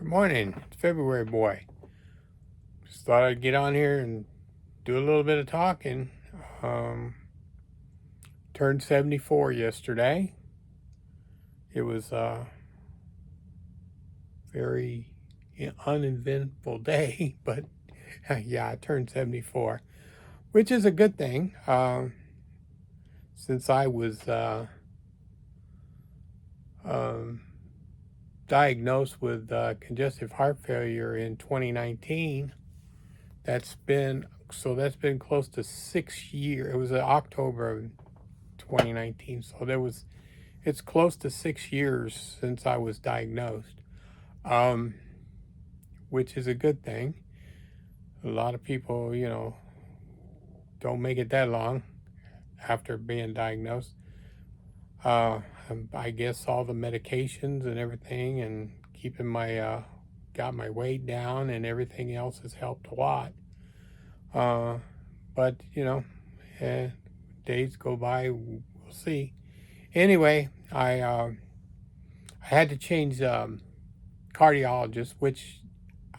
Good morning. It's February boy. Just thought I'd get on here and do a little bit of talking. Um, Turned 74 yesterday. It was a very uneventful day, but yeah, I turned 74, which is a good thing. Since I was um, diagnosed with congestive heart failure in 2019, that's been close to 6 years. It was October of 2019, so it's close to 6 years since I was diagnosed, um, which is a good thing. A lot of people, don't make it that long after being diagnosed. uh, I guess all the medications and everything, and keeping got my weight down and everything else has helped a lot. uh, but days go by, we'll see. Anyway, I had to change cardiologist, which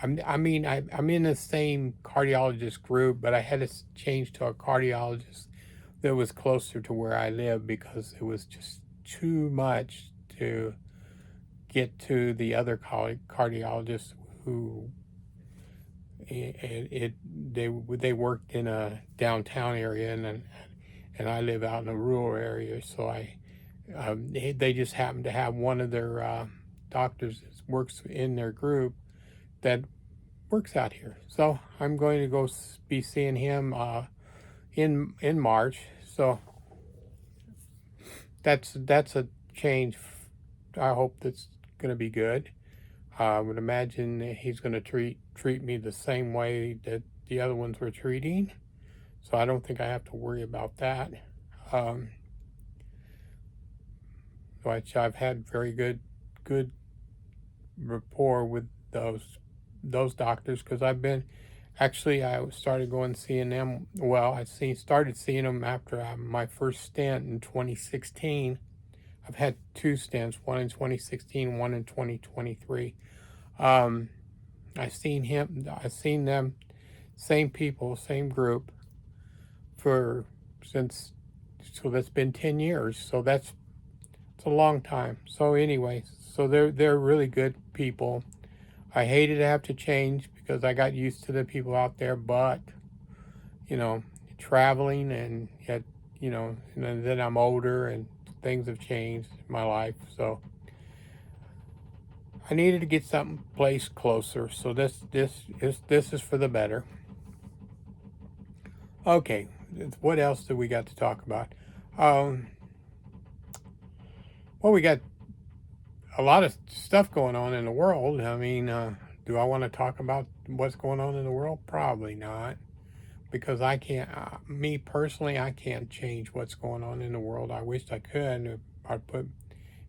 I'm in the same cardiologist group, but I had to change to a cardiologist that was closer to where I live because it was just too much to get to the other cardiologist who they worked in a downtown area, and I live out in a rural area, so they just happened to have one of their doctors that works in their group that works out here. So I'm going to go be seeing him in March. So that's a change. I hope that's going to be good. I would imagine that he's going to treat me the same way that the other ones were treating. So I don't think I have to worry about that. Um, which I've had very good rapport with those doctors, because I started going seeing them. Well, started seeing them after my first stent in 2016. I've had two stents, one in 2016, one in 2023. Um, I seen them, same people, same group for since. So that's been 10 years. So it's a long time. So anyway, so they're really good people. I hated to have to change because I got used to the people out there, but you know, traveling and yet, and then I'm older and things have changed in my life. So I needed to get something placed closer. So this is for the better. Okay, what else do we got to talk about? Um, well, we got a lot of stuff going on in the world. I mean, do I want to talk about what's going on in the world? Probably not, because I can't. Me personally, I can't change what's going on in the world. I wish I could. If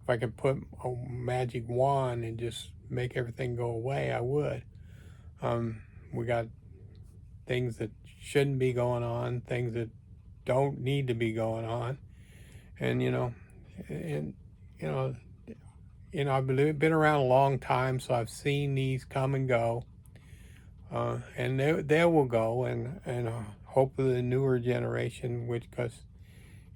I could put a magic wand and just make everything go away, I would. We got things that shouldn't be going on, things that don't need to be going on, and and you know, I've been around a long time, so I've seen these come and go, and they will go, and hopefully the newer generation, which because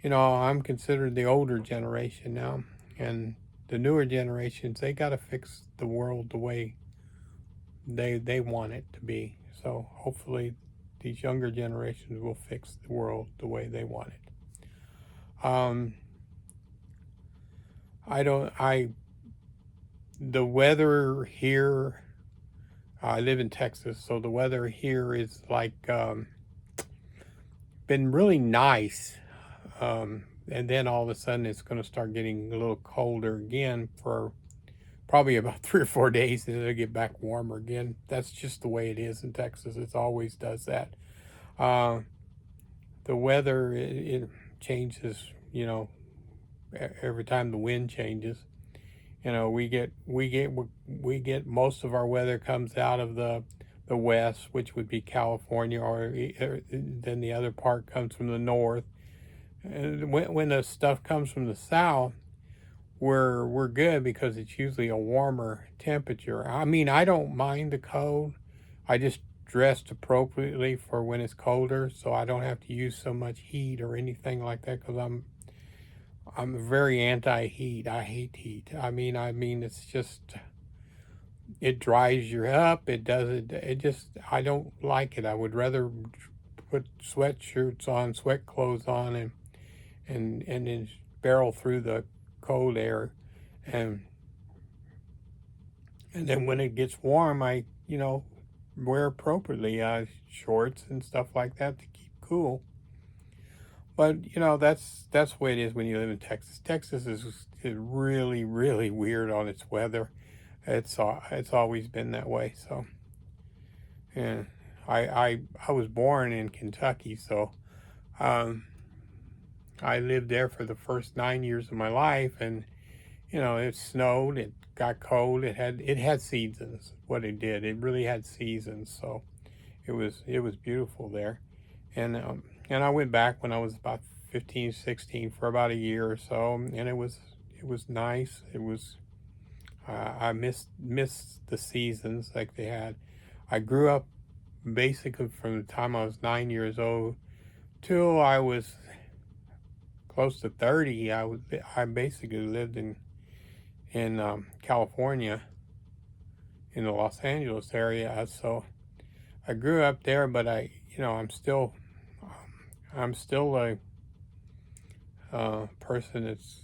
I'm considered the older generation now, and the newer generations, they got to fix the world the way they want it to be. So hopefully these younger generations will fix the world the way they want it. I don't I The weather here, I live in Texas, so the weather here is like been really nice. And then all of a sudden it's going to start getting a little colder again for probably about 3 or 4 days, and then it'll get back warmer again. That's just the way it is in Texas. It always does that. Uh, the weather, it changes, every time the wind changes. We get most of our weather comes out of the west, which would be California, or then the other part comes from the north. And when the stuff comes from the south, we're good because it's usually a warmer temperature. I mean, I don't mind the cold. I just dressed appropriately for when it's colder, so I don't have to use so much heat or anything like that. Because I'm very anti-heat. I hate heat. I mean, it's just it dries you up. It does it. It just I don't like it. I would rather put sweatshirts on, sweat clothes on, and then barrel through the cold air, and and then when it gets warm, I wear appropriately, shorts and stuff like that to keep cool. But that's the way it is when you live in Texas. Texas is really really weird on its weather. It's always been that way. So yeah, I was born in Kentucky, so um, I lived there for the first 9 years of my life, and it snowed, it got cold, it had seasons. What it did, it really had seasons. So it was beautiful there, and I went back when I was about 15, 16 for about a year or so, and it was nice. I missed the seasons like they had. I grew up basically from the time I was 9 years old till I was close to 30. I basically lived in California, in the Los Angeles area. So I grew up there, but I'm still a person that's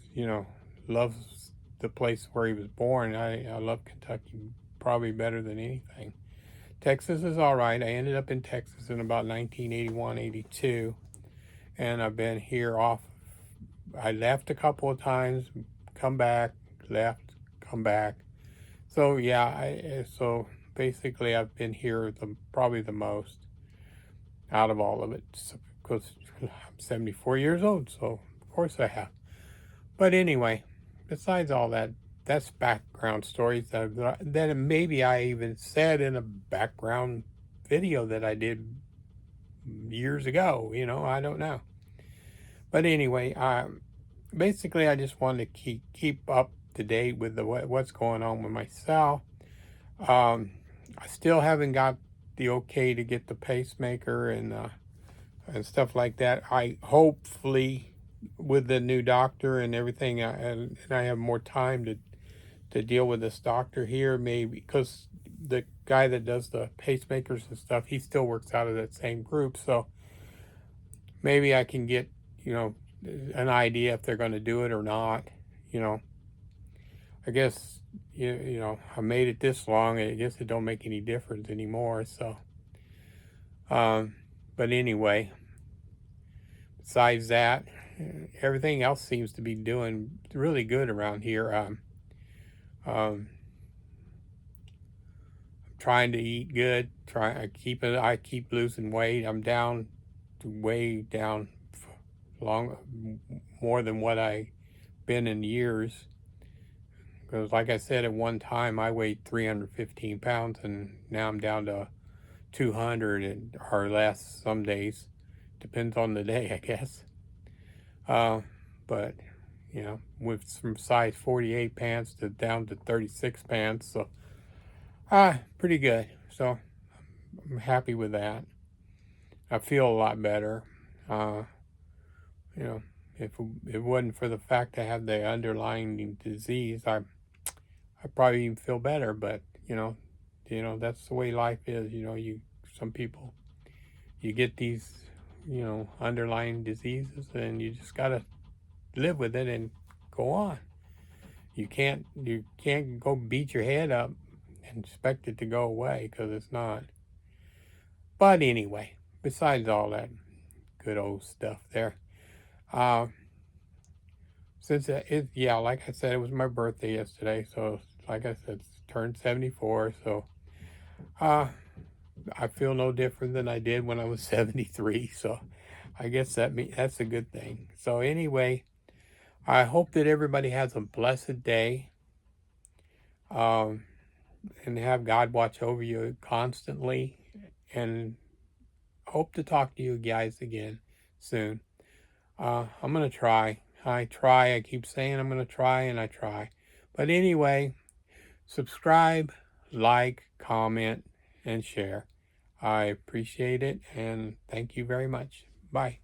loves the place where he was born. I love Kentucky probably better than anything. Texas is all right. I ended up in Texas in about 1981, 82, and I've been here off. I left a couple of times, come back, left, come back. So yeah, so basically I've been here probably the most out of all of it, because I'm 74 years old, so of course I have. But anyway, besides all that, that's background stories that maybe I even said in a background video that I did years ago. I don't know. But anyway, basically I just wanted to keep up to date with what's going on with myself. I still haven't got the okay to get the pacemaker and stuff like that. I hopefully, with the new doctor and everything, and I have more time to deal with this doctor here, maybe because the guy that does the pacemakers and stuff, he still works out of that same group. So maybe I can get an idea if they're going to do it or not. You know, I guess I made it this long, and I guess it don't make any difference anymore. So, but anyway, besides that, everything else seems to be doing really good around here. I'm trying to eat good. I keep losing weight. I'm down, way down, long more than what I been in years. Because, like I said, at one time I weighed 315 pounds, and now I'm down to 200 or less some days. Depends on the day, I guess. But with from size 48 pants to down to 36 pants, so pretty good. So I'm happy with that. I feel a lot better. Uh, you know, if it wasn't for the fact I have the underlying disease, I probably even feel better. But that's the way life is. Some people, you get these underlying diseases, and you just gotta live with it and go on. You can't go beat your head up and expect it to go away, because it's not. But anyway, besides all that good old stuff there, uh, since yeah, like I said, it was my birthday yesterday, so like I said, turned 74. So uh, I feel no different than I did when I was 73. So I guess that's a good thing. So anyway, I hope that everybody has a blessed day, um, and have God watch over you constantly, and hope to talk to you guys again soon. I'm gonna try. I try. I keep saying I'm going to try, and I try. But anyway, subscribe, like, comment, and share. I appreciate it, and thank you very much. Bye.